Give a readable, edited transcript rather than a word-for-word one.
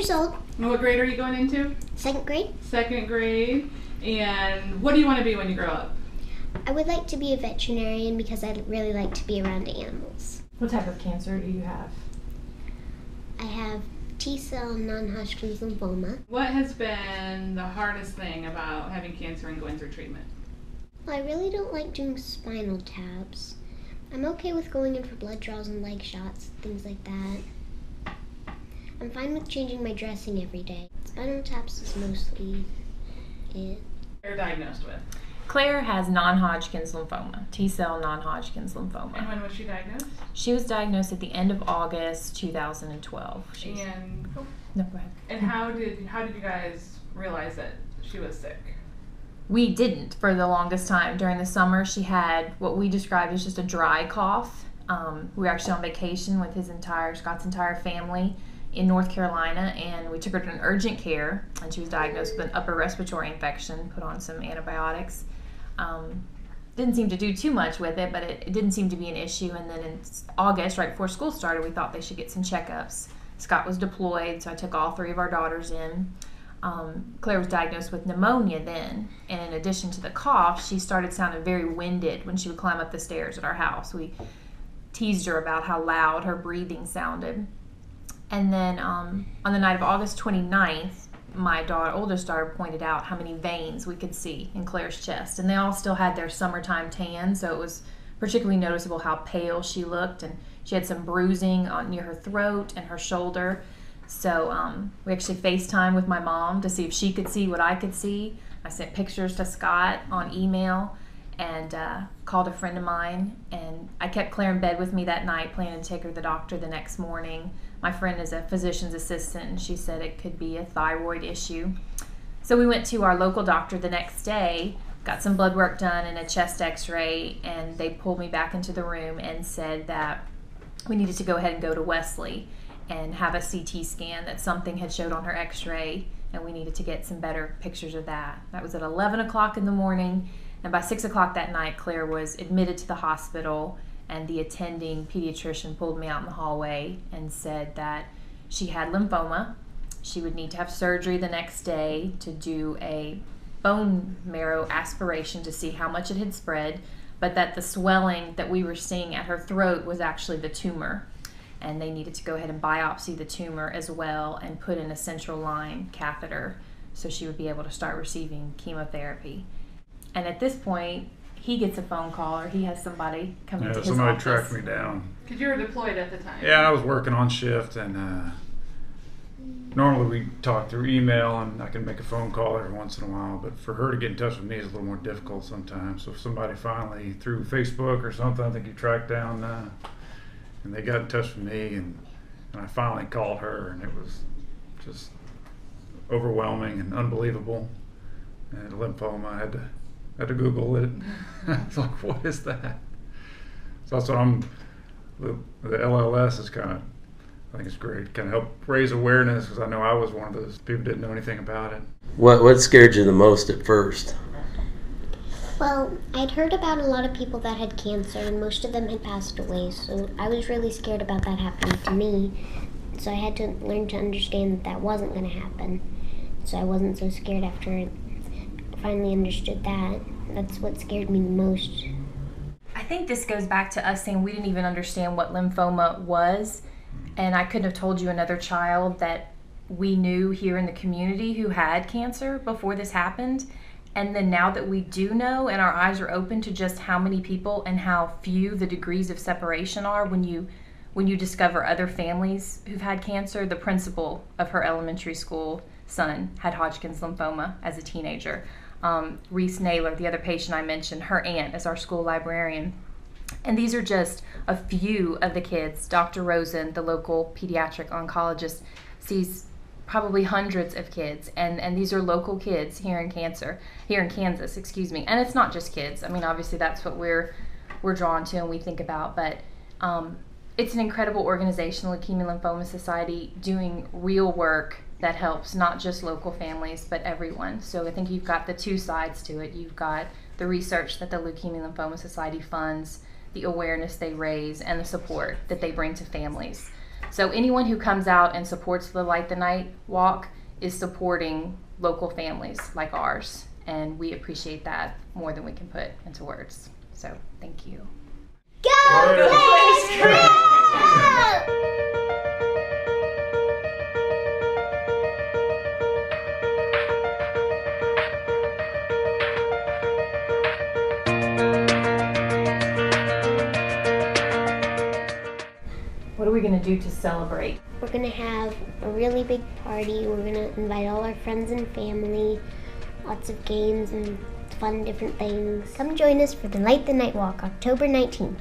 years old. And what grade are you going into? 2nd grade. 2nd grade. And what do you want to be when you grow up? I would like to be a veterinarian because I really like to be around animals. What type of cancer do you have? I have T-cell non-Hodgkin's lymphoma. What has been the hardest thing about having cancer and going through treatment? Well, I really don't like doing spinal taps. I'm okay with going in for blood draws and leg shots, things like that. I'm fine with changing my dressing every day. Spinal taps is mostly it. You're diagnosed with? Claire has non-Hodgkin's lymphoma, T-cell non-Hodgkin's lymphoma. And when was she diagnosed? She was diagnosed at the end of August 2012. No, go ahead. And how did you guys realize that she was sick? We didn't for the longest time. During the summer, she had what we described as just a dry cough. We were actually on vacation with Scott's entire family in North Carolina, and we took her to an urgent care, and she was diagnosed with an upper respiratory infection, put on some antibiotics. Didn't seem to do too much with it, but it didn't seem to be an issue. And then in August, right before school started, we thought they should get some checkups. Scott was deployed, so I took all 3 of our daughters in. Claire was diagnosed with pneumonia then, and in addition to the cough, she started sounding very winded when she would climb up the stairs at our house. We teased her about how loud her breathing sounded. And then on the night of August 29th, my oldest daughter pointed out how many veins we could see in Claire's chest, and they all still had their summertime tan, so it was particularly noticeable how pale she looked, and she had some bruising near her throat and her shoulder. So we actually FaceTimed with my mom to see if she could see what I could see. I sent pictures to Scott on email and called a friend of mine, and I kept Claire in bed with me that night, planning to take her to the doctor the next morning. My friend is a physician's assistant, and she said it could be a thyroid issue. So we went to our local doctor the next day, got some blood work done and a chest x-ray, and they pulled me back into the room and said that we needed to go ahead and go to Wesley and have a CT scan, that something had showed on her x-ray, and we needed to get some better pictures of that. That was at 11 o'clock in the morning, and by 6 o'clock that night, Claire was admitted to the hospital, and the attending pediatrician pulled me out in the hallway and said that she had lymphoma. She would need to have surgery the next day to do a bone marrow aspiration to see how much it had spread, but that the swelling that we were seeing at her throat was actually the tumor, and they needed to go ahead and biopsy the tumor as well and put in a central line catheter so she would be able to start receiving chemotherapy. And at this point, he gets a phone call, or he has somebody come into his somebody office. tracked me down. Because you were deployed at the time. Yeah, I was working on shift, and normally we talk through email, and I can make a phone call every once in a while, but for her to get in touch with me is a little more difficult sometimes. So if somebody finally, through Facebook or something, I think you tracked down, and they got in touch with me, and I finally called her, and it was just overwhelming and unbelievable. And lymphoma, I had to Google it. It's like, what is that? So that's what the LLS is kind of, I think it's great. Kind of help raise awareness, because I know I was one of those people who didn't know anything about it. What scared you the most at first? Well, I'd heard about a lot of people that had cancer, and most of them had passed away, so I was really scared about that happening to me. So I had to learn to understand that wasn't going to happen. So I wasn't so scared after I finally understood that. That's what scared me the most. I think this goes back to us saying we didn't even understand what lymphoma was, and I couldn't have told you another child that we knew here in the community who had cancer before this happened. And then now that we do know, and our eyes are open to just how many people and how few the degrees of separation are when you discover other families who've had cancer. The principal of her elementary school son had Hodgkin's lymphoma as a teenager. Reese Naylor, the other patient I mentioned, her aunt is our school librarian. And these are just a few of the kids. Dr. Rosen, the local pediatric oncologist, sees probably hundreds of kids, and these are local kids here in Kansas, and it's not just kids. I mean, obviously that's what we're drawn to and we think about, but it's an incredible organization, Leukemia Lymphoma Society, doing real work that helps not just local families but everyone. So I think you've got the two sides to it. You've got the research that the Leukemia Lymphoma Society funds, the awareness they raise, and the support that they bring to families. So anyone who comes out and supports the Light the Night walk is supporting local families like ours, and we appreciate that more than we can put into words. So thank you. Go Blaze Crew! What are we going to do to celebrate? We're gonna have a really big party. We're gonna invite all our friends and family, lots of games and fun different things. Come join us for the Light the Night Walk, October 19th.